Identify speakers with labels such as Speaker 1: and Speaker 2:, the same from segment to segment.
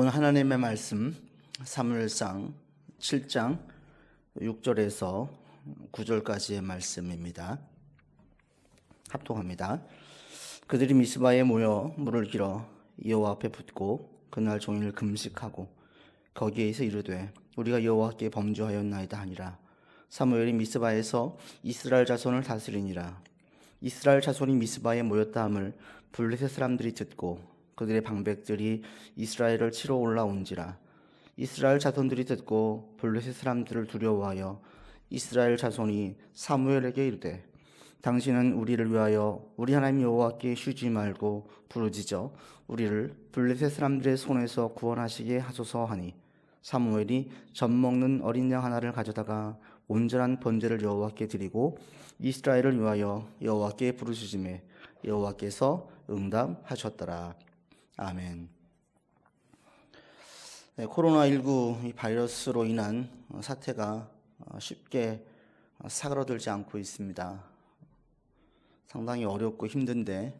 Speaker 1: 오늘 하나님의 말씀 사무엘상 7장 6절에서 9절까지의 말씀입니다. 합독합니다. 그들이 미스바에 모여 물을 길어 여호와 앞에 붓고 그날 종일 금식하고 거기에서 이르되 우리가 여호와께 범죄하였나이다 하니라. 사무엘이 미스바에서 이스라엘 자손을 다스리니라. 이스라엘 자손이 미스바에 모였다 함을 블레셋 사람들이 듣고 그들의 방백들이 이스라엘을 치러 올라온지라. 이스라엘 자손들이 듣고 블레셋 사람들을 두려워하여 이스라엘 자손이 사무엘에게 이르되 당신은 우리를 위하여 우리 하나님 여호와께 쉬지 말고 부르짖어 우리를 블레셋 사람들의 손에서 구원하시게 하소서 하니 사무엘이 젖 먹는 어린 양 하나를 가져다가 온전한 번제를 여호와께 드리고 이스라엘을 위하여 여호와께 부르짖음에 여호와께서 응답하셨더라. 아멘. 네, 코로나19 이 바이러스로 인한 사태가 쉽게 사그러들지 않고 있습니다. 상당히 어렵고 힘든데,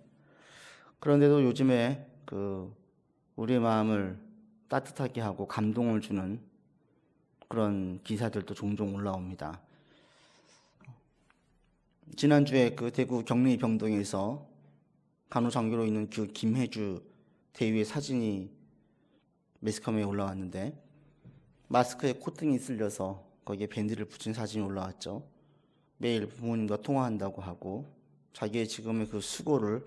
Speaker 1: 그런데도 요즘에 우리의 마음을 따뜻하게 하고 감동을 주는 그런 기사들도 종종 올라옵니다. 지난주에 대구 경리병동에서 간호장교로 있는 김혜주 대위의 사진이 매스컴에 올라왔는데, 마스크에 콧등이 쓸려서 거기에 밴드를 붙인 사진이 올라왔죠. 매일 부모님과 통화한다고 하고 자기의 지금의 그 수고를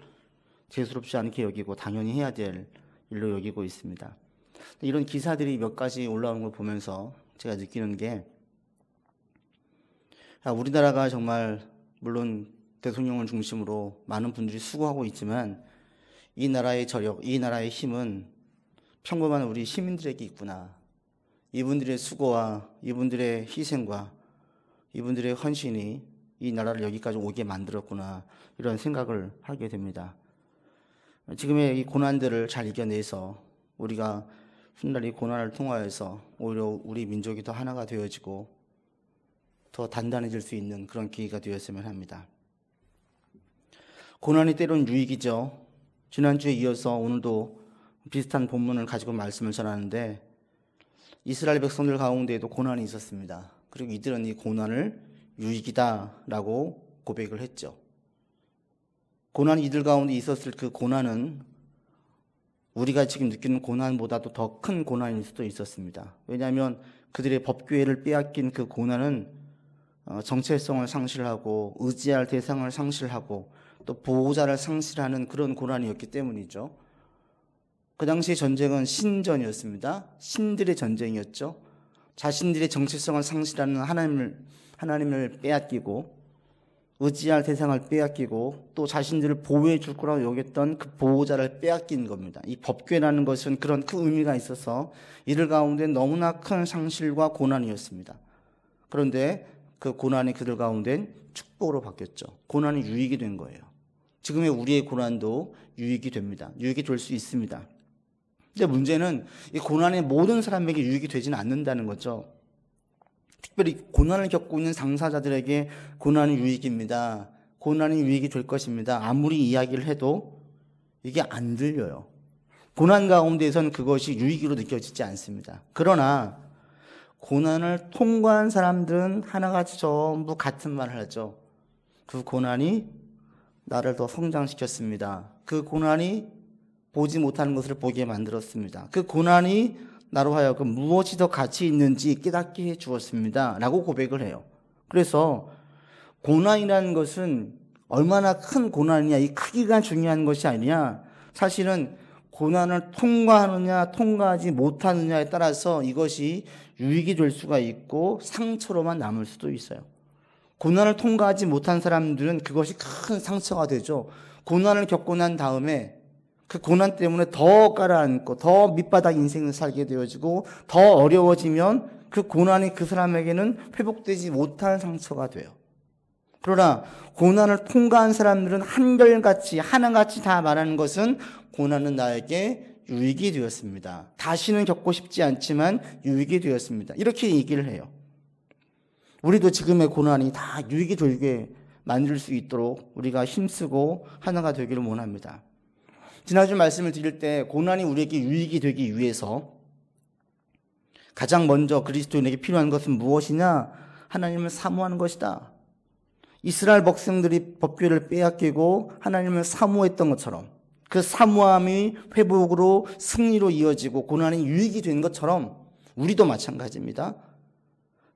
Speaker 1: 대수롭지 않게 여기고 당연히 해야 될 일로 여기고 있습니다. 이런 기사들이 몇 가지 올라오는 걸 보면서 제가 느끼는 게, 우리나라가 정말 물론 대통령을 중심으로 많은 분들이 수고하고 있지만 이 나라의 저력, 이 나라의 힘은 평범한 우리 시민들에게 있구나. 이분들의 수고와 이분들의 희생과 이분들의 헌신이 이 나라를 여기까지 오게 만들었구나, 이런 생각을 하게 됩니다. 지금의 이 고난들을 잘 이겨내서 우리가 훗날 이 고난을 통하여서 오히려 우리 민족이 더 하나가 되어지고 더 단단해질 수 있는 그런 계기가 되었으면 합니다. 고난이 때론 유익이죠. 지난주에 이어서 오늘도 비슷한 본문을 가지고 말씀을 전하는데, 이스라엘 백성들 가운데에도 고난이 있었습니다. 그리고 이들은 이 고난을 유익이다라고 고백을 했죠. 고난이 이들 가운데 있었을 그 고난은 우리가 지금 느끼는 고난보다도 더 큰 고난일 수도 있었습니다. 왜냐하면 그들의 법궤를 빼앗긴 그 고난은 정체성을 상실하고 의지할 대상을 상실하고 또 보호자를 상실하는 그런 고난이었기 때문이죠. 그 당시 전쟁은 신전이었습니다. 신들의 전쟁이었죠. 자신들의 정체성을 상실하는 하나님을 빼앗기고 의지할 대상을 빼앗기고 또 자신들을 보호해 줄 거라고 여겼던 그 보호자를 빼앗긴 겁니다. 이 법궤라는 것은 그런 큰 의미가 있어서 이들 가운데 너무나 큰 상실과 고난이었습니다. 그런데 그 고난이 그들 가운데는 축복으로 바뀌었죠. 고난이 유익이 된 거예요. 지금의 우리의 고난도 유익이 됩니다. 유익이 될 수 있습니다. 근데 문제는 이 고난이 모든 사람에게 유익이 되지는 않는다는 거죠. 특별히 고난을 겪고 있는 당사자들에게 고난이 유익입니다. 고난이 유익이 될 것입니다. 아무리 이야기를 해도 이게 안 들려요. 고난 가운데에선 그것이 유익으로 느껴지지 않습니다. 그러나 고난을 통과한 사람들은 하나같이 전부 같은 말을 하죠. 그 고난이 나를 더 성장시켰습니다. 그 고난이 보지 못하는 것을 보게 만들었습니다. 그 고난이 나로 하여금 무엇이 더 가치 있는지 깨닫게 해 주었습니다. 라고 고백을 해요. 그래서 고난이라는 것은 얼마나 큰 고난이냐, 이 크기가 중요한 것이 아니냐, 사실은 고난을 통과하느냐 통과하지 못하느냐에 따라서 이것이 유익이 될 수가 있고 상처로만 남을 수도 있어요. 고난을 통과하지 못한 사람들은 그것이 큰 상처가 되죠. 고난을 겪고 난 다음에 그 고난 때문에 더 깔아앉고 더 밑바닥 인생을 살게 되어지고 더 어려워지면 그 고난이 그 사람에게는 회복되지 못할 상처가 돼요. 그러나 고난을 통과한 사람들은 한결같이 하나같이 다 말하는 것은 고난은 나에게 유익이 되었습니다. 다시는 겪고 싶지 않지만 유익이 되었습니다. 이렇게 얘기를 해요. 우리도 지금의 고난이 다 유익이 되게 만들 수 있도록 우리가 힘쓰고 하나가 되기를 원합니다. 지난주 말씀을 드릴 때 고난이 우리에게 유익이 되기 위해서 가장 먼저 그리스도인에게 필요한 것은 무엇이냐? 하나님을 사모하는 것이다. 이스라엘 백성들이 법궤를 빼앗기고 하나님을 사모했던 것처럼, 그 사모함이 회복으로 승리로 이어지고 고난이 유익이 된 것처럼 우리도 마찬가지입니다.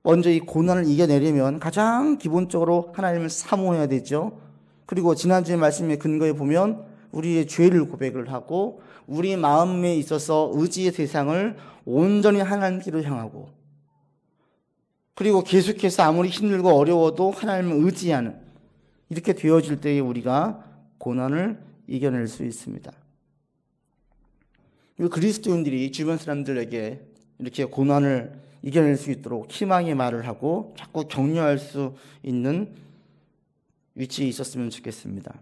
Speaker 1: 먼저 이 고난을 이겨내려면 가장 기본적으로 하나님을 사모해야 되죠. 그리고 지난주에 말씀에 근거해 보면 우리의 죄를 고백을 하고 우리 마음에 있어서 의지의 대상을 온전히 하나님께로 향하고, 그리고 계속해서 아무리 힘들고 어려워도 하나님을 의지하는, 이렇게 되어질 때에 우리가 고난을 이겨낼 수 있습니다. 그리스도인들이 주변 사람들에게 이렇게 고난을 이겨낼 수 있도록 희망의 말을 하고 자꾸 격려할 수 있는 위치에 있었으면 좋겠습니다.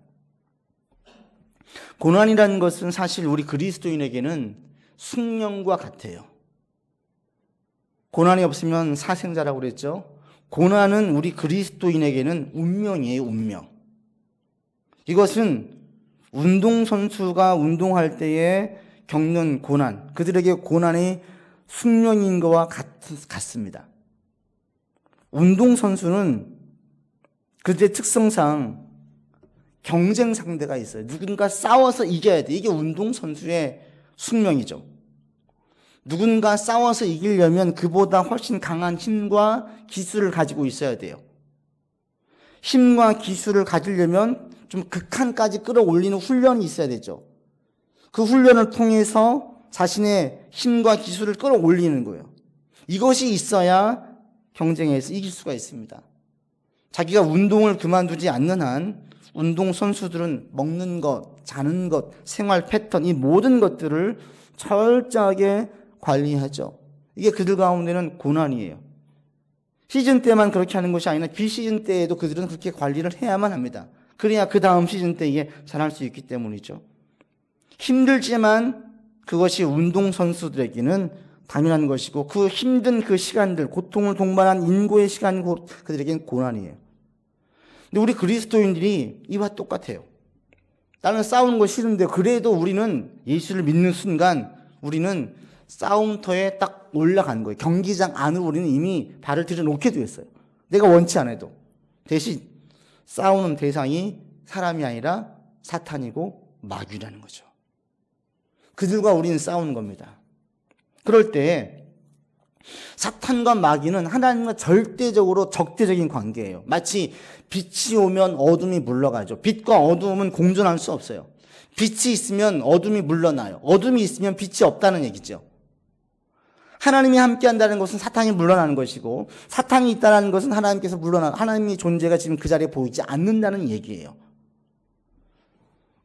Speaker 1: 고난이라는 것은 사실 우리 그리스도인에게는 숙명과 같아요. 고난이 없으면 사생자라고 그랬죠. 고난은 우리 그리스도인에게는 운명이에요, 운명. 이것은 운동선수가 운동할 때에 겪는 고난, 그들에게 고난이 숙명인 것과 같습니다. 운동선수는 그들의 특성상 경쟁 상대가 있어요. 누군가 싸워서 이겨야 돼. 이게 운동선수의 숙명이죠. 누군가 싸워서 이기려면 그보다 훨씬 강한 힘과 기술을 가지고 있어야 돼요. 힘과 기술을 가지려면 좀 극한까지 끌어올리는 훈련이 있어야 되죠. 그 훈련을 통해서 자신의 힘과 기술을 끌어올리는 거예요. 이것이 있어야 경쟁에서 이길 수가 있습니다. 자기가 운동을 그만두지 않는 한 운동선수들은 먹는 것, 자는 것, 생활 패턴, 이 모든 것들을 철저하게 관리하죠. 이게 그들 가운데는 고난이에요. 시즌 때만 그렇게 하는 것이 아니라 비시즌 때에도 그들은 그렇게 관리를 해야만 합니다. 그래야 그 다음 시즌 때에 잘할 수 있기 때문이죠. 힘들지만 그것이 운동선수들에게는 당연한 것이고, 그 힘든 그 시간들, 고통을 동반한 인고의 시간이 그들에게는 고난이에요. 근데 우리 그리스도인들이 이와 똑같아요. 나는 싸우는 거 싫은데 그래도 우리는 예수를 믿는 순간 우리는 싸움터에 딱 올라간 거예요. 경기장 안으로 우리는 이미 발을 들여놓게 되었어요. 내가 원치 않아도. 대신 싸우는 대상이 사람이 아니라 사탄이고 마귀라는 거죠. 그들과 우리는 싸우는 겁니다. 그럴 때 사탄과 마귀는 하나님과 절대적으로 적대적인 관계예요. 마치 빛이 오면 어둠이 물러가죠. 빛과 어둠은 공존할 수 없어요. 빛이 있으면 어둠이 물러나요. 어둠이 있으면 빛이 없다는 얘기죠. 하나님이 함께 한다는 것은 사탄이 물러나는 것이고, 사탄이 있다는 것은 하나님께서 하나님의 존재가 지금 그 자리에 보이지 않는다는 얘기예요.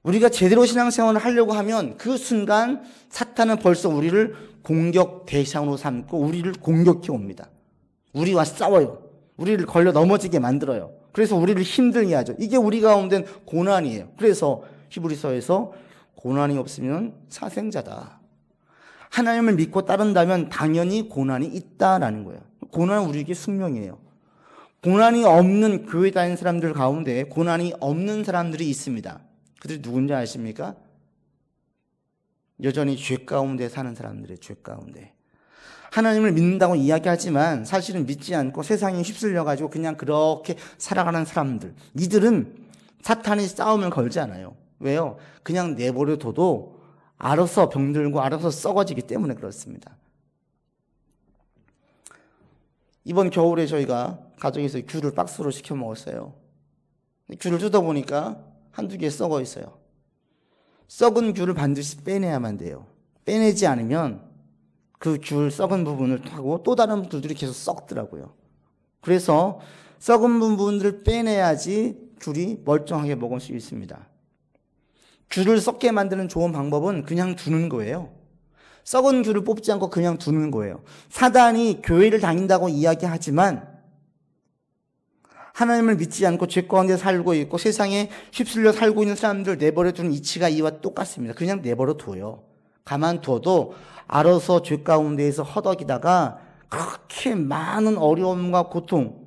Speaker 1: 우리가 제대로 신앙생활을 하려고 하면 그 순간 사탄은 벌써 우리를 공격 대상으로 삼고 우리를 공격해 옵니다. 우리와 싸워요. 우리를 걸려 넘어지게 만들어요. 그래서 우리를 힘들게 하죠. 이게 우리 가운데는 고난이에요. 그래서 히브리서에서 고난이 없으면 사생자다. 하나님을 믿고 따른다면 당연히 고난이 있다라는 거예요. 고난은 우리에게 숙명이에요. 고난이 없는 교회 다니는 사람들 가운데 고난이 없는 사람들이 있습니다. 그들이 누군지 아십니까? 여전히 죄 가운데 사는 사람들의 죄 가운데. 하나님을 믿는다고 이야기하지만 사실은 믿지 않고 세상에 휩쓸려가지고 그냥 그렇게 살아가는 사람들. 이들은 사탄이 싸움을 걸지 않아요. 왜요? 그냥 내버려둬도 알아서 병들고 알아서 썩어지기 때문에 그렇습니다. 이번 겨울에 저희가 가족에서 귤을 박스로 시켜 먹었어요. 귤을 뜯어보니까 한두 개 썩어 있어요. 썩은 귤을 반드시 빼내야만 돼요. 빼내지 않으면 그 귤 썩은 부분을 타고 또 다른 귤들이 계속 썩더라고요. 그래서 썩은 부분들을 빼내야지 귤이 멀쩡하게 먹을 수 있습니다. 귤을 썩게 만드는 좋은 방법은 그냥 두는 거예요. 썩은 귤을 뽑지 않고 그냥 두는 거예요. 사단이 교회를 다닌다고 이야기하지만 하나님을 믿지 않고 죄 가운데 살고 있고 세상에 휩쓸려 살고 있는 사람들 내버려 두는 이치가 이와 똑같습니다. 그냥 내버려 둬요. 가만둬도 알아서 죄 가운데에서 허덕이다가 그렇게 많은 어려움과 고통,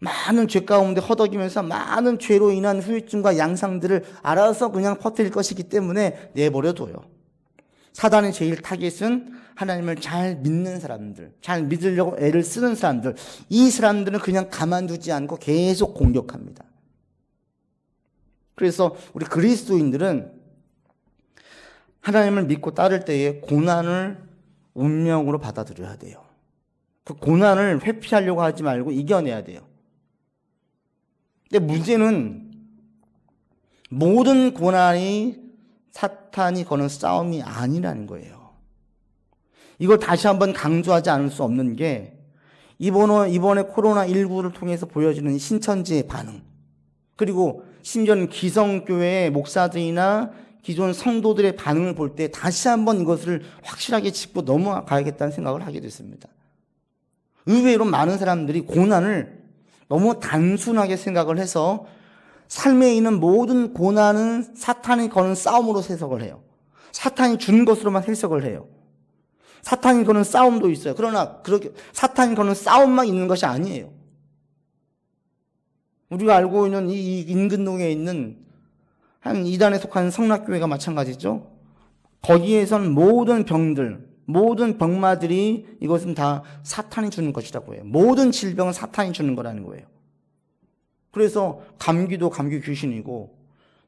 Speaker 1: 많은 죄 가운데 허덕이면서 많은 죄로 인한 후유증과 양상들을 알아서 그냥 퍼뜨릴 것이기 때문에 내버려 둬요. 사단의 제일 타겟은 하나님을 잘 믿는 사람들, 잘 믿으려고 애를 쓰는 사람들, 이 사람들은 그냥 가만두지 않고 계속 공격합니다. 그래서 우리 그리스도인들은 하나님을 믿고 따를 때에 고난을 운명으로 받아들여야 돼요. 그 고난을 회피하려고 하지 말고 이겨내야 돼요. 근데 문제는 모든 고난이 사탄이 거는 싸움이 아니라는 거예요. 이걸 다시 한번 강조하지 않을 수 없는 게 이번에 코로나19를 통해서 보여지는 신천지의 반응, 그리고 심지어는 기성교회의 목사들이나 기존 성도들의 반응을 볼 때 다시 한번 이것을 확실하게 짚고 넘어가야겠다는 생각을 하게 됐습니다. 의외로 많은 사람들이 고난을 너무 단순하게 생각을 해서 삶에 있는 모든 고난은 사탄이 거는 싸움으로 해석을 해요. 사탄이 준 것으로만 해석을 해요. 사탄이 거는 싸움도 있어요. 그러나 그렇게 사탄이 거는 싸움만 있는 것이 아니에요. 우리가 알고 있는 이 인근동에 있는 한 이단에 속한 성락교회가 마찬가지죠. 거기에선 모든 병들, 모든 병마들이 이것은 다 사탄이 주는 것이라고 해요. 모든 질병은 사탄이 주는 거라는 거예요. 그래서 감기도 감기 귀신이고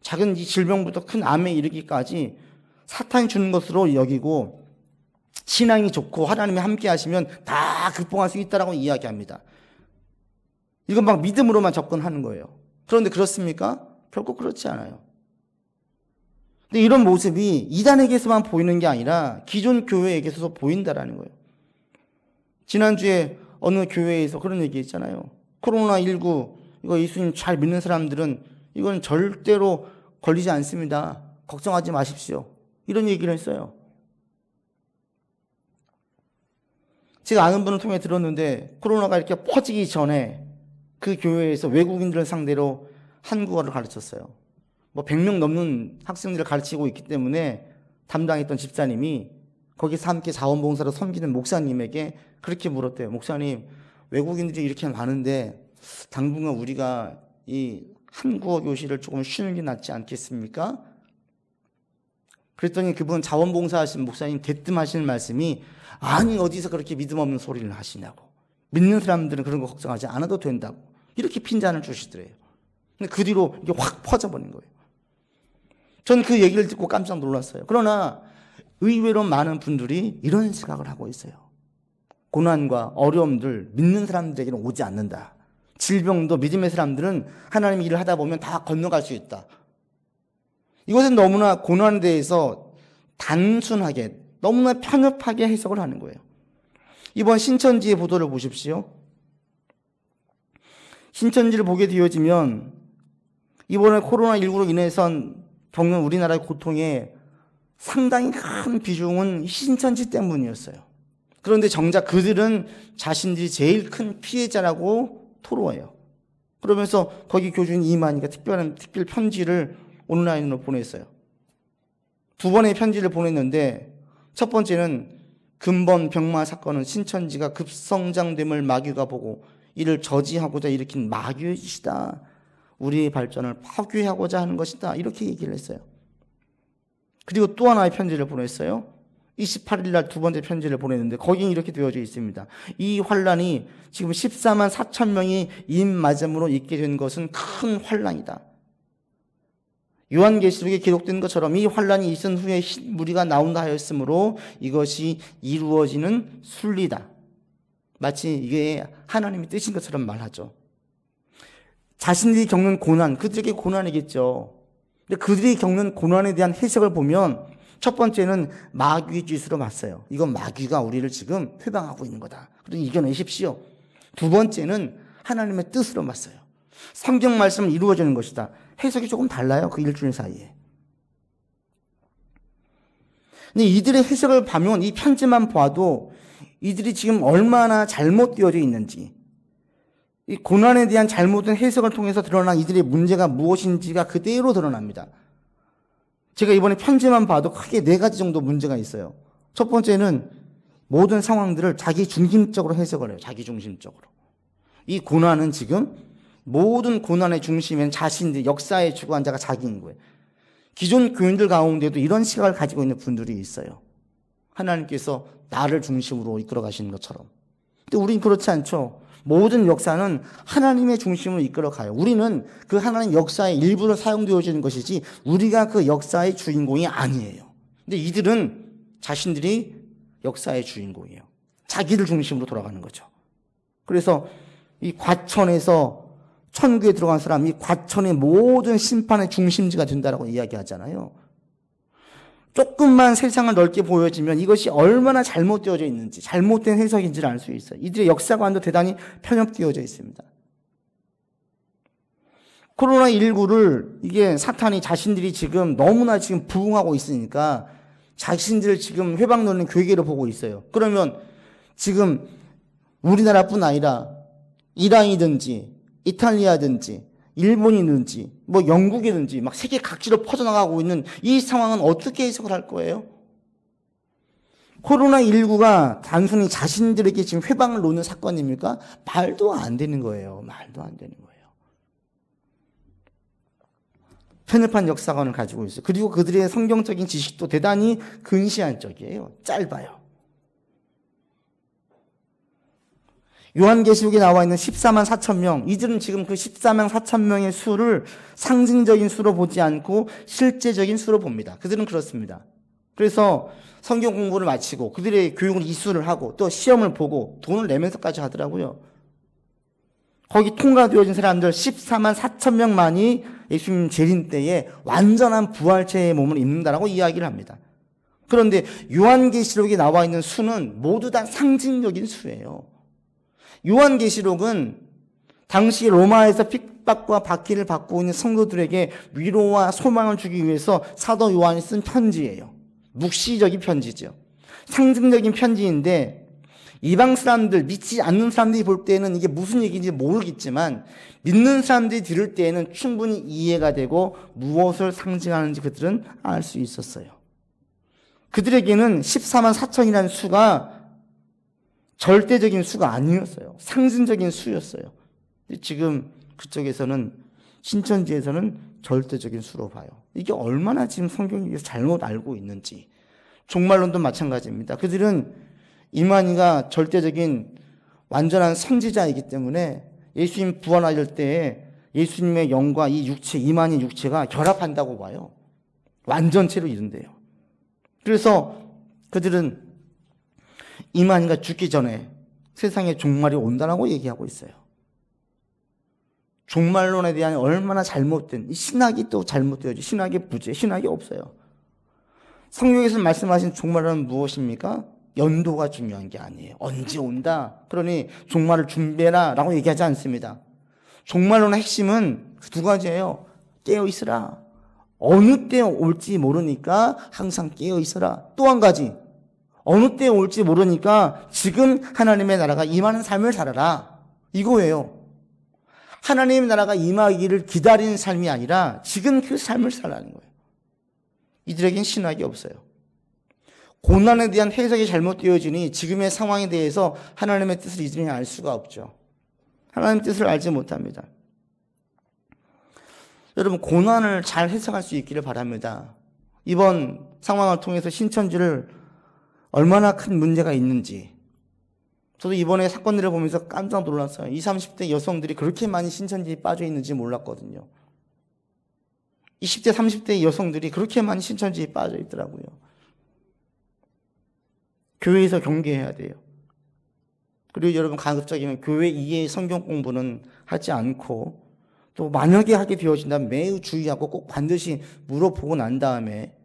Speaker 1: 작은 이 질병부터 큰 암에 이르기까지 사탄이 주는 것으로 여기고 신앙이 좋고 하나님이 함께 하시면 다 극복할 수 있다라고 이야기합니다. 이건 막 믿음으로만 접근하는 거예요. 그런데 그렇습니까? 결코 그렇지 않아요. 근데 이런 모습이 이단에게서만 보이는 게 아니라 기존 교회에게서도 보인다라는 거예요. 지난주에 어느 교회에서 그런 얘기 했잖아요. 코로나19 이거 예수님 잘 믿는 사람들은 이건 절대로 걸리지 않습니다. 걱정하지 마십시오. 이런 얘기를 했어요. 제가 아는 분을 통해 들었는데 코로나가 이렇게 퍼지기 전에 그 교회에서 외국인들을 상대로 한국어를 가르쳤어요. 100명 넘는 학생들을 가르치고 있기 때문에 담당했던 집사님이 거기서 함께 자원봉사로 섬기는 목사님에게 그렇게 물었대요. 목사님, 외국인들이 이렇게 많은데 당분간 우리가 이 한국어 교실을 조금 쉬는 게 낫지 않겠습니까? 그랬더니 그분 자원봉사하신 목사님 대뜸 하시는 말씀이 아니 어디서 그렇게 믿음 없는 소리를 하시냐고. 믿는 사람들은 그런 거 걱정하지 않아도 된다고. 이렇게 핀잔을 주시더래요. 근데 그 뒤로 이게 확 퍼져버린 거예요. 전 그 얘기를 듣고 깜짝 놀랐어요. 그러나 의외로 많은 분들이 이런 생각을 하고 있어요. 고난과 어려움들 믿는 사람들에게는 오지 않는다. 질병도 믿음의 사람들은 하나님 일을 하다 보면 다 건너갈 수 있다. 이것은 너무나 고난에 대해서 단순하게 너무나 편협하게 해석을 하는 거예요. 이번 신천지의 보도를 보십시오. 신천지를 보게 되어지면 이번에 코로나19로 인해서 겪는 우리나라의 고통에 상당히 큰 비중은 신천지 때문이었어요. 그런데 정작 그들은 자신들이 제일 큰 피해자라고 토로해요. 그러면서 거기 교주인 이만희가 특별 편지를 온라인으로 보냈어요. 두 번의 편지를 보냈는데 첫 번째는 근본 병마 사건은 신천지가 급성장됨을 마귀가 보고 이를 저지하고자 일으킨 마귀의 짓이다. 우리의 발전을 파괴하고자 하는 것이다. 이렇게 얘기를 했어요. 그리고 또 하나의 편지를 보냈어요. 28일 날 두 번째 편지를 보냈는데 거기는 이렇게 되어져 있습니다. 이 환란이 지금 14만 4천 명이 임맞음으로 있게 된 것은 큰 환란이다. 요한계시록에 기록된 것처럼 이 환란이 있은 후에 흰 무리가 나온다 하였으므로 이것이 이루어지는 순리다. 마치 이게 하나님이 뜻인 것처럼 말하죠. 자신들이 겪는 고난, 그들에게 고난이겠죠. 근데 그들이 겪는 고난에 대한 해석을 보면 첫 번째는 마귀의 짓으로 맞서요. 이건 마귀가 우리를 지금 회방하고 있는 거다. 그래서 이겨내십시오. 두 번째는 하나님의 뜻으로 맞서요. 성경 말씀은 이루어지는 것이다. 해석이 조금 달라요. 그 일주일 사이에. 근데 이들의 해석을 보면 이 편지만 봐도 이들이 지금 얼마나 잘못되어져 있는지, 이 고난에 대한 잘못된 해석을 통해서 드러난 이들의 문제가 무엇인지가 그대로 드러납니다. 제가 이번에 편지만 봐도 크게 4가지 정도 문제가 있어요. 첫 번째는 모든 상황들을 자기 중심적으로 해석을 해요. 자기 중심적으로. 이 고난은 지금 모든 고난의 중심엔 자신들, 역사의 주관자가 자기인 거예요. 기존 교인들 가운데도 이런 시각을 가지고 있는 분들이 있어요. 하나님께서 나를 중심으로 이끌어 가시는 것처럼. 근데 우린 그렇지 않죠. 모든 역사는 하나님의 중심으로 이끌어 가요. 우리는 그 하나님 역사의 일부로 사용되어지는 것이지 우리가 그 역사의 주인공이 아니에요. 근데 이들은 자신들이 역사의 주인공이에요. 자기를 중심으로 돌아가는 거죠. 그래서 이 과천에서 천국에 들어간 사람이 과천의 모든 심판의 중심지가 된다라고 이야기하잖아요. 조금만 세상을 넓게 보여지면 이것이 얼마나 잘못되어져 있는지, 잘못된 해석인지를 알 수 있어요. 이들의 역사관도 대단히 편협되어져 있습니다. 코로나19를 이게 사탄이 자신들이 지금 너무나 지금 부흥하고 있으니까 자신들 지금 회방론은 괴계로 보고 있어요. 그러면 지금 우리나라뿐 아니라 이란이든지 이탈리아든지 일본이든지 뭐 영국이든지 막 세계 각지로 퍼져나가고 있는 이 상황은 어떻게 해석을 할 거예요? 코로나19가 단순히 자신들에게 지금 회방을 놓는 사건입니까? 말도 안 되는 거예요. 말도 안 되는 거예요. 편협한 역사관을 가지고 있어요. 그리고 그들의 성경적인 지식도 대단히 근시안적이에요. 짧아요. 요한계시록에 나와 있는 14만 4천 명, 이들은 지금 그 14만 4천 명의 수를 상징적인 수로 보지 않고 실제적인 수로 봅니다. 그들은 그렇습니다. 그래서 성경 공부를 마치고 그들의 교육을 이수를 하고 또 시험을 보고 돈을 내면서까지 하더라고요. 거기 통과되어진 사람들 14만 4천 명만이 예수님 재림 때에 완전한 부활체의 몸을 입는다라고 이야기를 합니다. 그런데 요한계시록에 나와 있는 수는 모두 다 상징적인 수예요. 요한계시록은 당시 로마에서 핍박과 박해를 받고 있는 성도들에게 위로와 소망을 주기 위해서 사도 요한이 쓴 편지예요. 묵시적인 편지죠. 상징적인 편지인데 이방 사람들, 믿지 않는 사람들이 볼 때는 이게 무슨 얘기인지 모르겠지만 믿는 사람들이 들을 때에는 충분히 이해가 되고 무엇을 상징하는지 그들은 알 수 있었어요. 그들에게는 14만 4천이라는 수가 절대적인 수가 아니었어요. 상징적인 수였어요. 지금 그쪽에서는 신천지에서는 절대적인 수로 봐요. 이게 얼마나 지금 성경이 잘못 알고 있는지. 종말론도 마찬가지입니다. 그들은 이만희가 절대적인 완전한 선지자이기 때문에 예수님 부활하실 때에 예수님의 영과 이 육체, 이만희 육체가 결합한다고 봐요. 완전체로 이른대요. 그래서 그들은 이만희가 죽기 전에 세상에 종말이 온다라고 얘기하고 있어요. 종말론에 대한 얼마나 잘못된, 이 신학이 또 잘못되어져. 신학의 부재, 신학이 없어요. 성경에서 말씀하신 종말은 무엇입니까? 연도가 중요한 게 아니에요. 언제 온다. 그러니 종말을 준비해라 라고 얘기하지 않습니다. 종말론의 핵심은 두 가지예요. 깨어있으라. 어느 때 올지 모르니까 항상 깨어있어라. 또 한 가지. 어느 때 올지 모르니까 지금 하나님의 나라가 임하는 삶을 살아라. 이거예요. 하나님의 나라가 임하기를 기다리는 삶이 아니라 지금 그 삶을 살라는 거예요. 이들에겐 신학이 없어요. 고난에 대한 해석이 잘못되어지니 지금의 상황에 대해서 하나님의 뜻을 이들이 알 수가 없죠. 하나님의 뜻을 알지 못합니다. 여러분, 고난을 잘 해석할 수 있기를 바랍니다. 이번 상황을 통해서 신천지를 얼마나 큰 문제가 있는지 저도 이번에 사건들을 보면서 깜짝 놀랐어요. 20, 30대 여성들이 그렇게 많이 신천지에 빠져 있는지 몰랐거든요. 20대, 30대 여성들이 그렇게 많이 신천지에 빠져 있더라고요. 교회에서 경계해야 돼요. 그리고 여러분, 가급적이면 교회 이외의 성경 공부는 하지 않고 또 만약에 하게 되어진다면 매우 주의하고 꼭 반드시 물어보고 난 다음에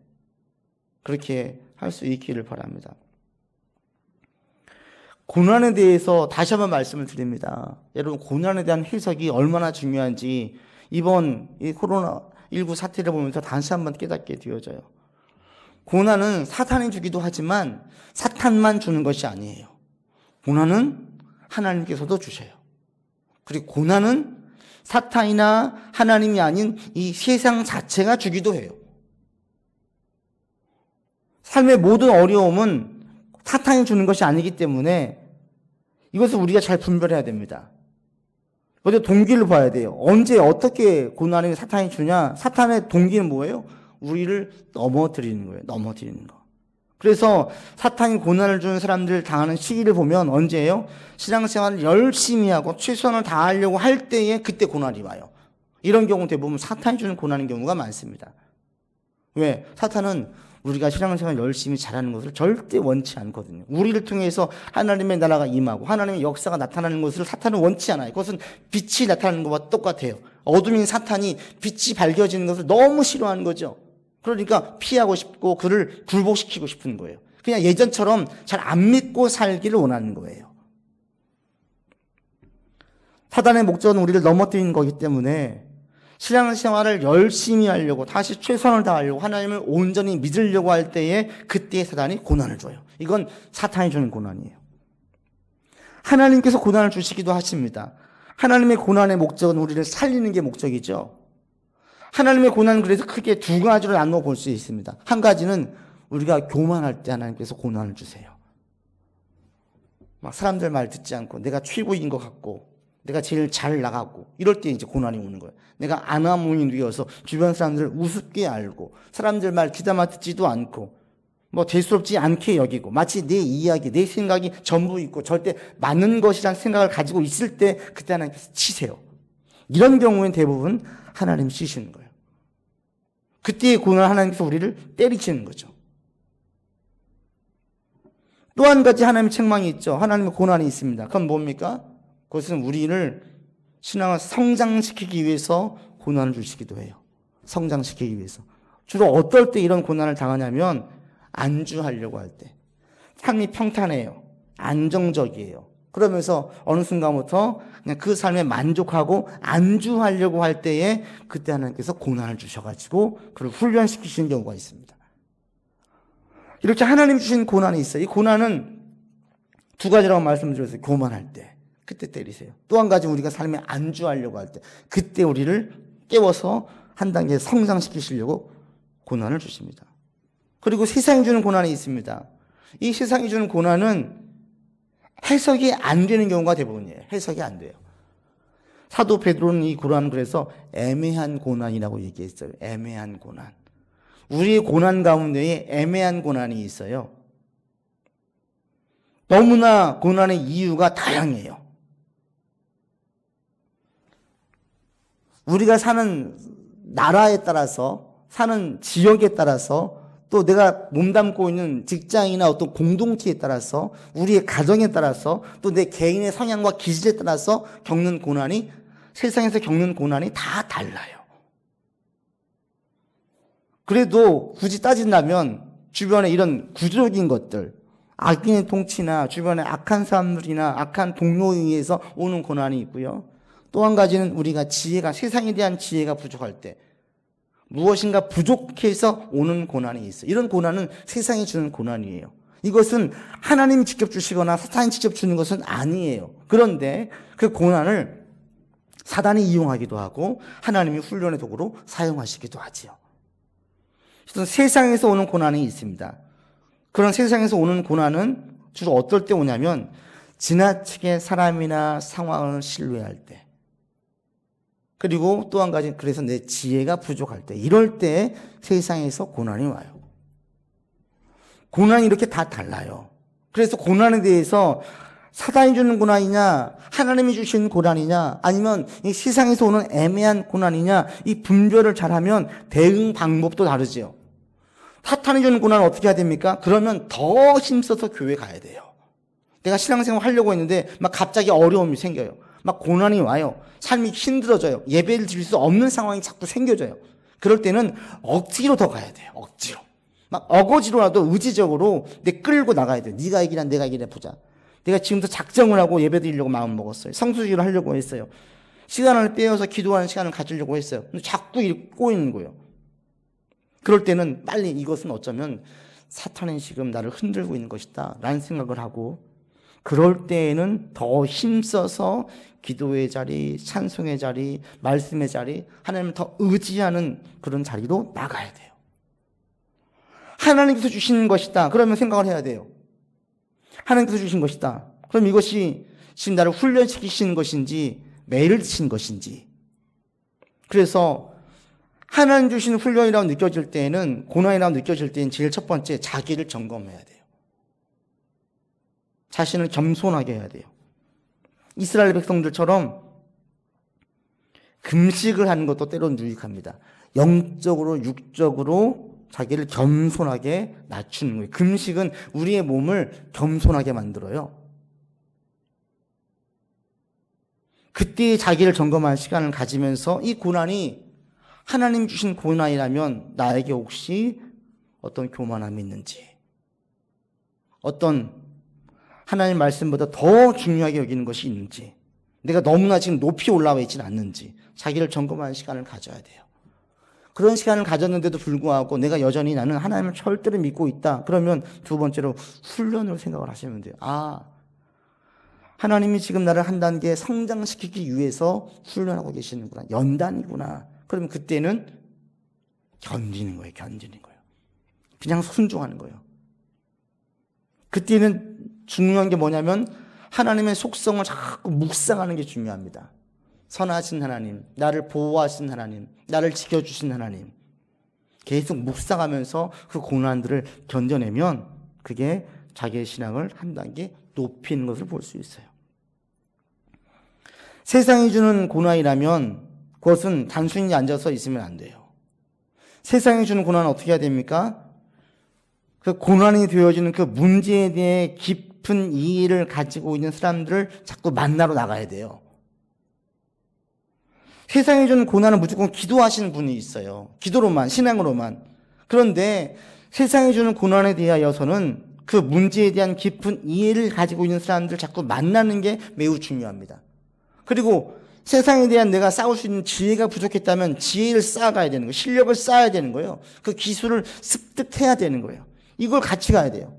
Speaker 1: 그렇게 할 수 있기를 바랍니다. 고난에 대해서 다시 한번 말씀을 드립니다. 여러분, 고난에 대한 해석이 얼마나 중요한지 이번 이 코로나19 사태를 보면서 다시 한번 깨닫게 되어져요. 고난은 사탄이 주기도 하지만 사탄만 주는 것이 아니에요. 고난은 하나님께서도 주셔요. 그리고 고난은 사탄이나 하나님이 아닌 이 세상 자체가 주기도 해요. 삶의 모든 어려움은 사탄이 주는 것이 아니기 때문에 이것을 우리가 잘 분별해야 됩니다. 먼저 동기를 봐야 돼요. 언제 어떻게 고난을 사탄이 주냐? 사탄의 동기는 뭐예요? 우리를 넘어뜨리는 거예요. 넘어뜨리는 거. 그래서 사탄이 고난을 주는 사람들 당하는 시기를 보면 언제예요? 신앙생활을 열심히 하고 최선을 다하려고 할 때에 그때 고난이 와요. 이런 경우 대부분 사탄이 주는 고난인 경우가 많습니다. 왜? 사탄은 우리가 신앙생활 열심히 잘하는 것을 절대 원치 않거든요. 우리를 통해서 하나님의 나라가 임하고 하나님의 역사가 나타나는 것을 사탄은 원치 않아요. 그것은 빛이 나타나는 것과 똑같아요. 어둠인 사탄이 빛이 밝혀지는 것을 너무 싫어하는 거죠. 그러니까 피하고 싶고 그를 굴복시키고 싶은 거예요. 그냥 예전처럼 잘 안 믿고 살기를 원하는 거예요. 사단의 목적은 우리를 넘어뜨리는 거기 때문에 신앙생활을 열심히 하려고 다시 최선을 다하려고 하나님을 온전히 믿으려고 할 때에 그때 사단이 고난을 줘요. 이건 사탄이 주는 고난이에요. 하나님께서 고난을 주시기도 하십니다. 하나님의 고난의 목적은 우리를 살리는 게 목적이죠. 하나님의 고난은 그래서 크게 두 가지로 나누어 볼 수 있습니다. 한 가지는 우리가 교만할 때 하나님께서 고난을 주세요. 막 사람들 말 듣지 않고 내가 최고인 것 같고 내가 제일 잘 나가고 이럴 때 이제 고난이 오는 거예요. 내가 아나무인이 되어서 주변 사람들을 우습게 알고 사람들 말 귀담아 듣지도 않고 뭐 대수롭지 않게 여기고 마치 내 이야기, 내 생각이 전부 있고 절대 맞는 것이라는 생각을 가지고 있을 때 그때 하나님께서 치세요. 이런 경우엔 대부분 하나님이 치시는 거예요. 그때의 고난 하나님께서 우리를 때리시는 거죠. 또 한 가지 하나님의 책망이 있죠. 하나님의 고난이 있습니다. 그건 뭡니까? 그것은 우리를 신앙을 성장시키기 위해서 고난을 주시기도 해요. 성장시키기 위해서. 주로 어떨 때 이런 고난을 당하냐면 안주하려고 할 때. 삶이 평탄해요. 안정적이에요. 그러면서 어느 순간부터 그냥 그 삶에 만족하고 안주하려고 할 때에 그때 하나님께서 고난을 주셔가지고 그를 훈련시키시는 경우가 있습니다. 이렇게 하나님 주신 고난이 있어요. 이 고난은 두 가지라고 말씀드렸어요. 교만할 때. 그때 때리세요. 또 한 가지 우리가 삶에 안주하려고 할 때. 그때 우리를 깨워서 한 단계 성장시키시려고 고난을 주십니다. 그리고 세상이 주는 고난이 있습니다. 이 세상이 주는 고난은 해석이 안 되는 경우가 대부분이에요. 해석이 안 돼요. 사도 베드로는 이 고난을 그래서 애매한 고난이라고 얘기했어요. 애매한 고난. 우리의 고난 가운데에 애매한 고난이 있어요. 너무나 고난의 이유가 다양해요. 우리가 사는 나라에 따라서, 사는 지역에 따라서, 또 내가 몸담고 있는 직장이나 어떤 공동체에 따라서, 우리의 가정에 따라서, 또 내 개인의 성향과 기질에 따라서 겪는 고난이, 세상에서 겪는 고난이 다 달라요. 그래도 굳이 따진다면 주변에 이런 구조적인 것들, 악인의 통치나 주변에 악한 사람들이나 악한 동료에 의해서 오는 고난이 있고요. 또 한 가지는 우리가 지혜가, 세상에 대한 지혜가 부족할 때 무엇인가 부족해서 오는 고난이 있어요. 이런 고난은 세상이 주는 고난이에요. 이것은 하나님이 직접 주시거나 사탄이 직접 주는 것은 아니에요. 그런데 그 고난을 사단이 이용하기도 하고 하나님이 훈련의 도구로 사용하시기도 하지요. 그래서 세상에서 오는 고난이 있습니다. 그런 세상에서 오는 고난은 주로 어떨 때 오냐면 지나치게 사람이나 상황을 신뢰할 때, 그리고 또 한 가지 그래서 내 지혜가 부족할 때, 이럴 때 세상에서 고난이 와요. 고난이 이렇게 다 달라요. 그래서 고난에 대해서 사단이 주는 고난이냐 하나님이 주시는 고난이냐 아니면 이 세상에서 오는 애매한 고난이냐, 이 분별을 잘하면 대응 방법도 다르지요. 사탄이 주는 고난을 어떻게 해야 됩니까? 그러면 더 힘써서 교회 가야 돼요. 내가 신앙생활 하려고 했는데 막 갑자기 어려움이 생겨요. 막 고난이 와요. 삶이 힘들어져요. 예배를 드릴 수 없는 상황이 자꾸 생겨져요. 그럴 때는 억지로 더 가야 돼요. 억지로. 막 어거지로라도 의지적으로 내 끌고 나가야 돼요. 네가 이기나 내가 이기나 보자. 내가 지금부터 작정을 하고 예배 드리려고 마음 먹었어요. 성수기를 하려고 했어요. 시간을 빼어서 기도하는 시간을 가지려고 했어요. 근데 자꾸 이렇게 꼬이는 거예요. 그럴 때는 빨리 이것은 어쩌면 사탄이 지금 나를 흔들고 있는 것이다 라는 생각을 하고, 그럴 때에는 더 힘써서 기도의 자리, 찬송의 자리, 말씀의 자리, 하나님을 더 의지하는 그런 자리로 나가야 돼요. 하나님께서 주시는 것이다 그러면 생각을 해야 돼요. 하나님께서 주신 것이다. 그럼 이것이 지금 나를 훈련시키시는 것인지 매를 드시는 것인지. 그래서 하나님 주신 훈련이라고 느껴질 때에는, 고난이라고 느껴질 때는 제일 첫 번째 자기를 점검해야 돼요. 자신을 겸손하게 해야 돼요. 이스라엘 백성들처럼 금식을 하는 것도 때로는 유익합니다. 영적으로 육적으로 자기를 겸손하게 낮추는 거예요. 금식은 우리의 몸을 겸손하게 만들어요. 그때 자기를 점검하는 시간을 가지면서 이 고난이 하나님 주신 고난이라면 나에게 혹시 어떤 교만함이 있는지, 어떤 하나님 말씀보다 더 중요하게 여기는 것이 있는지, 내가 너무나 지금 높이 올라와 있지는 않는지 자기를 점검하는 시간을 가져야 돼요. 그런 시간을 가졌는데도 불구하고 내가 여전히 나는 하나님을 절대로 믿고 있다. 그러면 두 번째로 훈련으로 생각을 하시면 돼요. 하나님이 지금 나를 한 단계 성장시키기 위해서 훈련하고 계시는구나. 연단이구나. 그러면 그때는 견디는 거예요. 견디는 거예요. 그냥 순종하는 거예요. 그때는 중요한 게 뭐냐면 하나님의 속성을 자꾸 묵상하는 게 중요합니다. 선하신 하나님, 나를 보호하신 하나님, 나를 지켜주신 하나님, 계속 묵상하면서 그 고난들을 견뎌내면 그게 자기의 신앙을 한 단계 높이는 것을 볼 수 있어요. 세상이 주는 고난이라면 그것은 단순히 앉아서 있으면 안 돼요. 세상이 주는 고난은 어떻게 해야 됩니까? 그 고난이 되어지는 그 문제에 대해 깊은 이해를 가지고 있는 사람들을 자꾸 만나러 나가야 돼요. 세상이 주는 고난은 무조건 기도하시는 분이 있어요. 기도로만, 신앙으로만. 그런데 세상이 주는 고난에 대하여서는 그 문제에 대한 깊은 이해를 가지고 있는 사람들 자꾸 만나는 게 매우 중요합니다. 그리고 세상에 대한 내가 싸울 수 있는 지혜가 부족했다면 지혜를 쌓아가야 되는 거예요. 실력을 쌓아야 되는 거예요. 그 기술을 습득해야 되는 거예요. 이걸 같이 가야 돼요.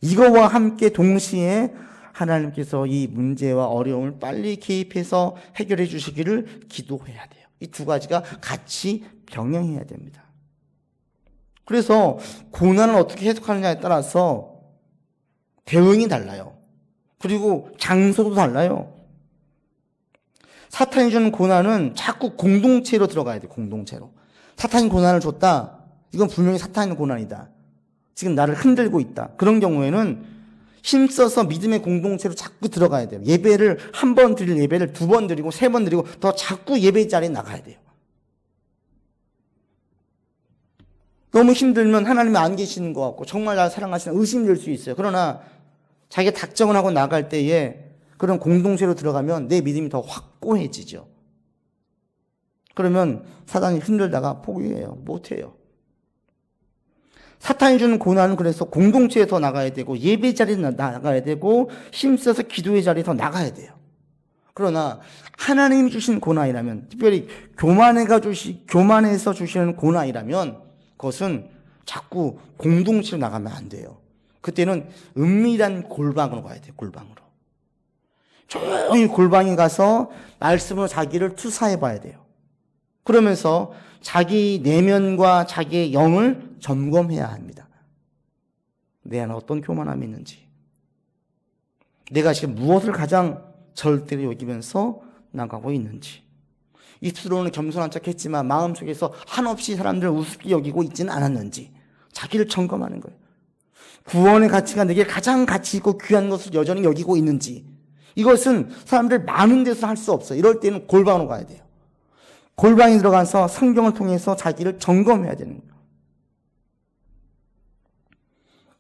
Speaker 1: 이거와 함께 동시에 하나님께서 이 문제와 어려움을 빨리 개입해서 해결해 주시기를 기도해야 돼요. 이 두 가지가 같이 병행해야 됩니다. 그래서 고난을 어떻게 해석하느냐에 따라서 대응이 달라요. 그리고 장소도 달라요. 사탄이 주는 고난은 자꾸 공동체로 들어가야 돼요. 공동체로. 사탄이 고난을 줬다. 이건 분명히 사탄의 고난이다. 지금 나를 흔들고 있다. 그런 경우에는 힘써서 믿음의 공동체로 자꾸 들어가야 돼요. 예배를 한 번 드릴 예배를 두 번 드리고 세 번 드리고 더 자꾸 예배 자리에 나가야 돼요. 너무 힘들면 하나님이 안 계시는 것 같고 정말 나를 사랑하시나 의심될 수 있어요. 그러나 자기가 작정을 하고 나갈 때에 그런 공동체로 들어가면 내 믿음이 더 확고해지죠. 그러면 사단이 힘들다가 포기해요. 못해요. 사탄이 주는 고난은 그래서 공동체에서 나가야 되고 예배 자리에 나가야 되고 힘써서 기도의 자리에 더 나가야 돼요. 그러나 하나님이 주신 고난이라면, 특별히 교만해서 주시는 고난이라면 그것은 자꾸 공동체로 나가면 안 돼요. 그때는 은밀한 골방으로 가야 돼요. 골방으로. 조용히 골방에 가서 말씀으로 자기를 투사해 봐야 돼요. 그러면서 자기 내면과 자기의 영을 점검해야 합니다. 내 안에 어떤 교만함이 있는지, 내가 지금 무엇을 가장 절대로 여기면서 나가고 있는지. 입술로는 겸손한 척 했지만 마음속에서 한없이 사람들을 우습게 여기고 있지는 않았는지 자기를 점검하는 거예요. 구원의 가치가 내게 가장 가치 있고 귀한 것을 여전히 여기고 있는지. 이것은 사람들 많은 데서 할 수 없어요. 이럴 때는 골방으로 가야 돼요. 골방에 들어가서 성경을 통해서 자기를 점검해야 되는 거예요.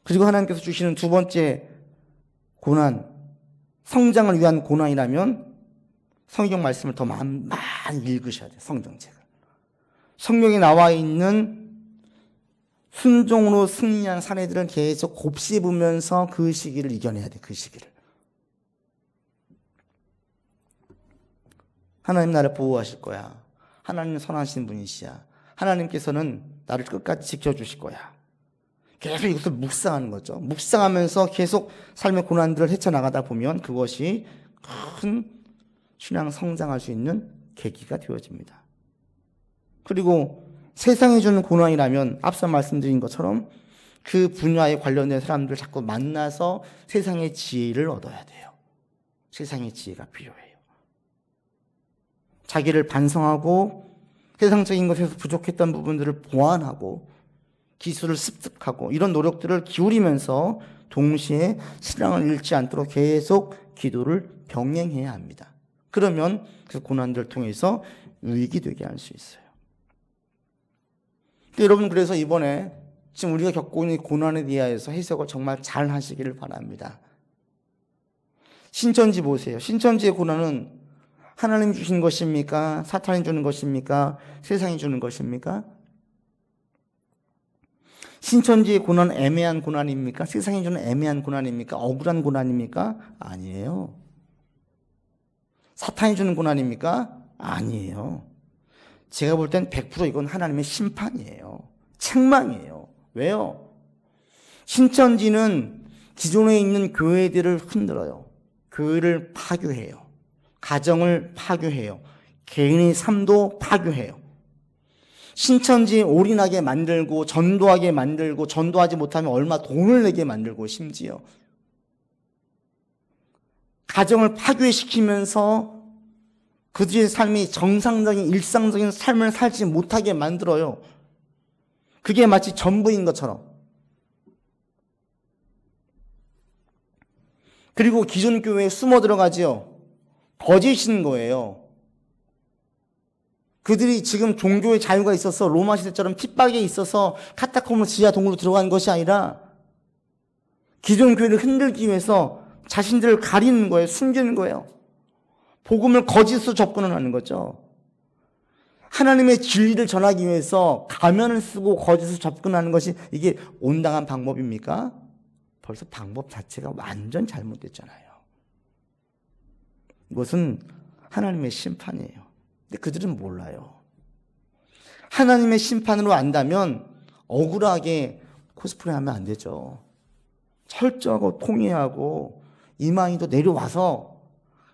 Speaker 1: 그리고 하나님께서 주시는 두 번째 고난, 성장을 위한 고난이라면 성경 말씀을 더 많이 읽으셔야 돼요. 성경책을. 성경에 나와 있는 순종으로 승리한 사례들은 계속 곱씹으면서 그 시기를 이겨내야 돼요. 그 시기를. 하나님 나를 보호하실 거야. 하나님은 선하신 분이시야. 하나님께서는 나를 끝까지 지켜주실 거야. 계속 이것을 묵상하는 거죠. 묵상하면서 계속 삶의 고난들을 헤쳐나가다 보면 그것이 큰 신앙 성장할 수 있는 계기가 되어집니다. 그리고 세상이 주는 고난이라면 앞서 말씀드린 것처럼 그 분야에 관련된 사람들을 자꾸 만나서 세상의 지혜를 얻어야 돼요. 세상의 지혜가 필요해요. 자기를 반성하고 세상적인 것에서 부족했던 부분들을 보완하고 기술을 습득하고 이런 노력들을 기울이면서 동시에 신앙을 잃지 않도록 계속 기도를 병행해야 합니다. 그러면 그 고난들을 통해서 유익이 되게 할 수 있어요. 여러분, 그래서 이번에 지금 우리가 겪고 있는 고난에 대하여서 해석을 정말 잘 하시기를 바랍니다. 신천지 보세요. 신천지의 고난은 하나님이 주신 것입니까? 사탄이 주는 것입니까? 세상이 주는 것입니까? 신천지의 고난은 애매한 고난입니까? 세상이 주는 애매한 고난입니까? 억울한 고난입니까? 아니에요. 사탄이 주는 고난입니까? 아니에요. 제가 볼 땐 100% 이건 하나님의 심판이에요. 책망이에요. 왜요? 신천지는 기존에 있는 교회들을 흔들어요. 교회를 파괴해요. 가정을 파괴해요. 개인의 삶도 파괴해요. 신천지에 올인하게 만들고 전도하게 만들고 전도하지 못하면 얼마 돈을 내게 만들고 심지어 가정을 파괴시키면서 그들의 삶이 정상적인 일상적인 삶을 살지 못하게 만들어요. 그게 마치 전부인 것처럼. 그리고 기존 교회에 숨어 들어가지요. 거짓인 거예요. 그들이 지금 종교의 자유가 있어서 로마 시대처럼 핍박에 있어서 카타콤으로 지하 동굴로 들어간 것이 아니라 기존 교회를 흔들기 위해서 자신들을 가리는 거예요. 숨기는 거예요. 복음을 거짓으로 접근을 하는 거죠. 하나님의 진리를 전하기 위해서 가면을 쓰고 거짓으로 접근하는 것이 이게 온당한 방법입니까? 벌써 방법 자체가 완전 잘못됐잖아요. 이것은 하나님의 심판이에요. 근데 그들은 몰라요. 하나님의 심판으로 안다면 억울하게 코스프레하면 안 되죠. 철저하고 통회하고 이망희도 내려와서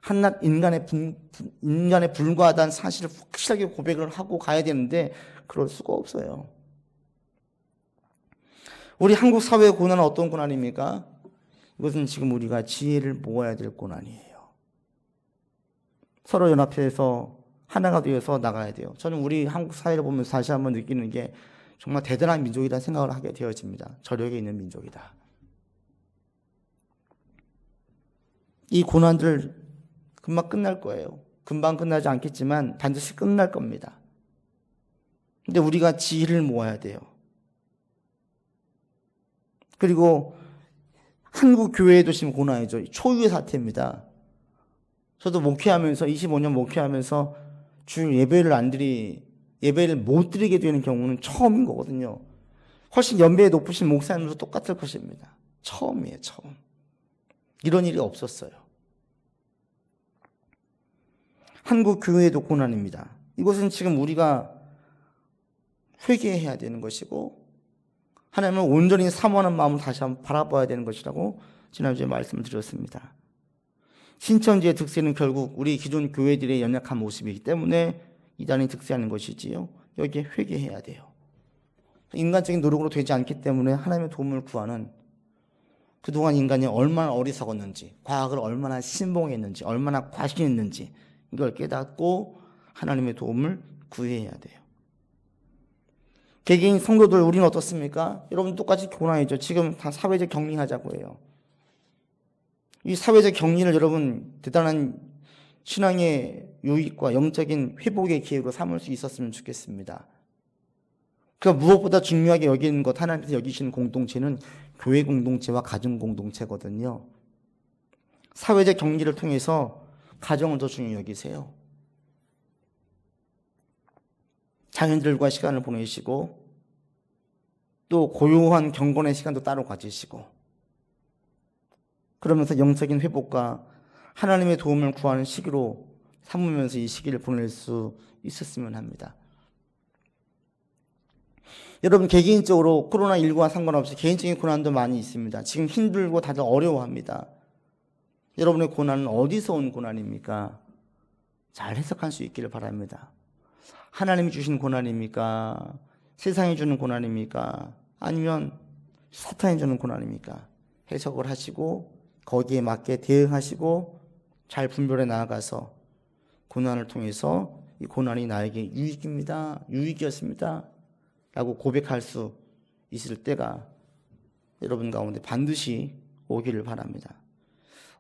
Speaker 1: 한낱 인간에 불과하다는 사실을 확실하게 고백을 하고 가야 되는데 그럴 수가 없어요. 우리 한국 사회의 고난은 어떤 고난입니까? 이것은 지금 우리가 지혜를 모아야 될 고난이에요. 서로 연합해서 하나가 되어서 나가야 돼요. 저는 우리 한국 사회를 보면서 다시 한번 느끼는 게 정말 대단한 민족이라는 생각을 하게 되어집니다. 저력에 있는 민족이다. 이 고난들 금방 끝날 거예요. 금방 끝나지 않겠지만 반드시 끝날 겁니다. 근데 우리가 지혜를 모아야 돼요. 그리고 한국 교회에도 지금 고난이죠. 초유의 사태입니다. 저도 목회하면서 25년 목회하면서 주 예배를 못 드리게 되는 경우는 처음인 거거든요. 훨씬 연배에 높으신 목사님도 똑같을 것입니다. 처음이에요, 처음. 이런 일이 없었어요. 한국 교회도 고난입니다. 이것은 지금 우리가 회개해야 되는 것이고 하나님을 온전히 사모하는 마음을 다시 한번 바라봐야 되는 것이라고 지난주에 말씀을 드렸습니다. 신천지의 득세는 결국 우리 기존 교회들의 연약한 모습이기 때문에 이단이 득세하는 것이지요. 여기에 회개해야 돼요. 인간적인 노력으로 되지 않기 때문에 하나님의 도움을 구하는 그동안 인간이 얼마나 어리석었는지, 과학을 얼마나 신봉했는지, 얼마나 과신했는지 이걸 깨닫고 하나님의 도움을 구해야 돼요. 개개인 성도들 우리는 어떻습니까? 여러분 똑같이 고난이죠. 지금 다 사회적 격리하자고 해요. 이 사회적 격리를 여러분 대단한 신앙의 유익과 영적인 회복의 기회로 삼을 수 있었으면 좋겠습니다. 그러니까 무엇보다 중요하게 여기는 것, 하나님께서 여기시는 공동체는 교회 공동체와 가정 공동체거든요. 사회적 격리를 통해서 가정을 더 중요히 여기세요. 자녀들과 시간을 보내시고 또 고요한 경건의 시간도 따로 가지시고 그러면서 영적인 회복과 하나님의 도움을 구하는 시기로 삼으면서 이 시기를 보낼 수 있었으면 합니다. 여러분 개개인적으로 코로나19와 상관없이 개인적인 고난도 많이 있습니다. 지금 힘들고 다들 어려워합니다. 여러분의 고난은 어디서 온 고난입니까? 잘 해석할 수 있기를 바랍니다. 하나님이 주신 고난입니까? 세상이 주는 고난입니까? 아니면 사탄이 주는 고난입니까? 해석을 하시고 거기에 맞게 대응하시고 잘 분별해 나아가서 고난을 통해서 이 고난이 나에게 유익입니다. 유익이었습니다. 라고 고백할 수 있을 때가 여러분 가운데 반드시 오기를 바랍니다.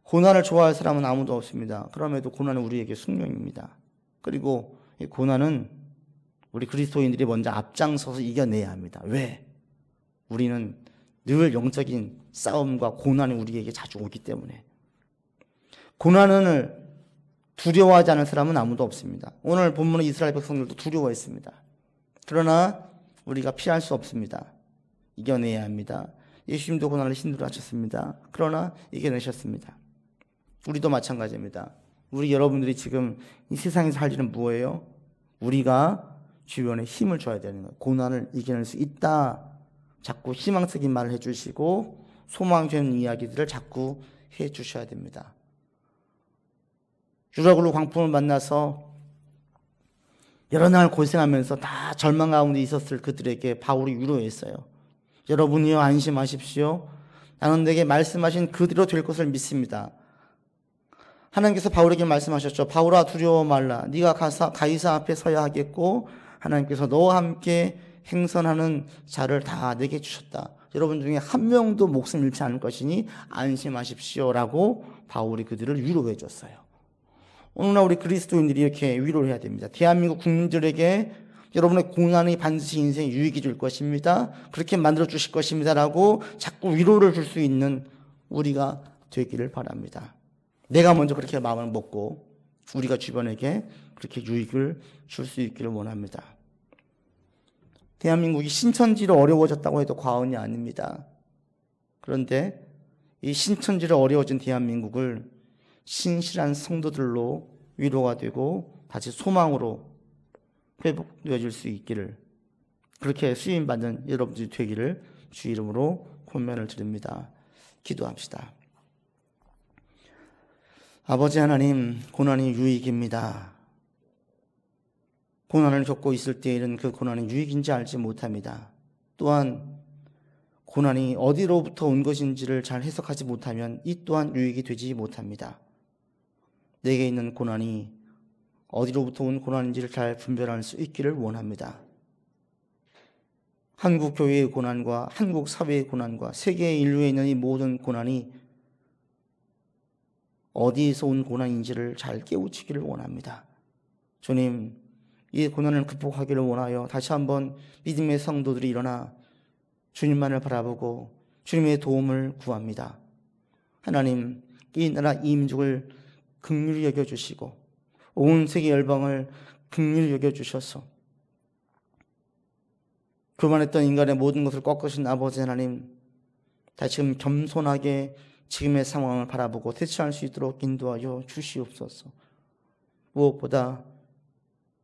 Speaker 1: 고난을 좋아할 사람은 아무도 없습니다. 그럼에도 고난은 우리에게 숙명입니다. 그리고 이 고난은 우리 그리스도인들이 먼저 앞장서서 이겨내야 합니다. 왜? 우리는 늘 영적인 싸움과 고난이 우리에게 자주 오기 때문에. 고난을 두려워하지 않은 사람은 아무도 없습니다. 오늘 본문의 이스라엘 백성들도 두려워했습니다. 그러나 우리가 피할 수 없습니다. 이겨내야 합니다. 예수님도 고난을 힘들어하셨습니다. 그러나 이겨내셨습니다. 우리도 마찬가지입니다. 우리 여러분들이 지금 이 세상에서 할 일은 뭐예요? 우리가 주변에 힘을 줘야 되는 거예요. 고난을 이겨낼 수 있다. 자꾸 희망적인 말을 해주시고 소망적인 이야기들을 자꾸 해주셔야 됩니다. 유라굴로 광풍을 만나서 여러 날 고생하면서 다 절망 가운데 있었을 그들에게 바울이 위로했어요. 여러분이요, 안심하십시오. 나는 내게 말씀하신 그대로 될 것을 믿습니다. 하나님께서 바울에게 말씀하셨죠. 바울아, 두려워 말라. 네가 가서 가이사 앞에 서야 하겠고 하나님께서 너와 함께 행선하는 자를 다 내게 주셨다. 여러분 중에 한 명도 목숨 잃지 않을 것이니 안심하십시오라고 바울이 그들을 위로해 줬어요. 오늘날 우리 그리스도인들이 이렇게 위로를 해야 됩니다. 대한민국 국민들에게 여러분의 고난이 반드시 인생에 유익이 줄 것입니다. 그렇게 만들어 주실 것입니다라고 자꾸 위로를 줄 수 있는 우리가 되기를 바랍니다. 내가 먼저 그렇게 마음을 먹고 우리가 주변에게 그렇게 유익을 줄 수 있기를 원합니다. 대한민국이 신천지로 어려워졌다고 해도 과언이 아닙니다. 그런데 이 신천지로 어려워진 대한민국을 신실한 성도들로 위로가 되고 다시 소망으로 회복되어질 수 있기를, 그렇게 수임받는 여러분들이 되기를 주 이름으로 권면을 드립니다. 기도합시다. 아버지 하나님, 고난이 유익입니다. 고난을 겪고 있을 때에는 그 고난이 유익인지 알지 못합니다. 또한 고난이 어디로부터 온 것인지를 잘 해석하지 못하면 이 또한 유익이 되지 못합니다. 내게 있는 고난이 어디로부터 온 고난인지를 잘 분별할 수 있기를 원합니다. 한국 교회의 고난과 한국 사회의 고난과 세계 인류에 있는 이 모든 고난이 어디에서 온 고난인지를 잘 깨우치기를 원합니다. 주님, 이 고난을 극복하기를 원하여 다시 한번 믿음의 성도들이 일어나 주님만을 바라보고 주님의 도움을 구합니다. 하나님, 이 나라 이 민족을 긍휼히 여겨주시고 온 세계 열방을 긍휼히 여겨주셔서 교만했던 인간의 모든 것을 꺾으신 아버지 하나님, 다시금 겸손하게 지금의 상황을 바라보고 대처할 수 있도록 인도하여 주시옵소서. 무엇보다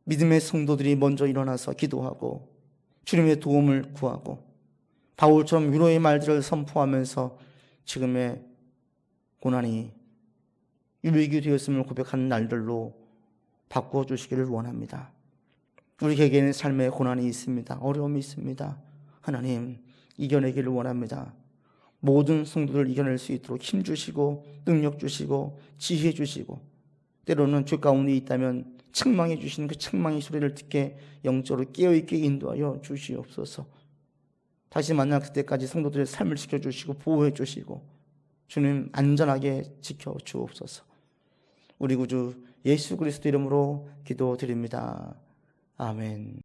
Speaker 1: 믿음의 성도들이 먼저 일어나서 기도하고 주님의 도움을 구하고 바울처럼 위로의 말들을 선포하면서 지금의 고난이 유익이 되었음을 고백하는 날들로 바꾸어 주시기를 원합니다. 우리에게는 삶의 고난이 있습니다. 어려움이 있습니다. 하나님, 이겨내기를 원합니다. 모든 성도들 이겨낼 수 있도록 힘 주시고 능력 주시고 지혜 주시고, 때로는 죄 가운데 있다면 책망해 주시는 그 책망의 소리를 듣게 영적으로 깨어있게 인도하여 주시옵소서. 다시 만날 그때까지 성도들의 삶을 지켜주시고 보호해 주시고 주님 안전하게 지켜주옵소서. 우리 구주 예수 그리스도 이름으로 기도드립니다. 아멘.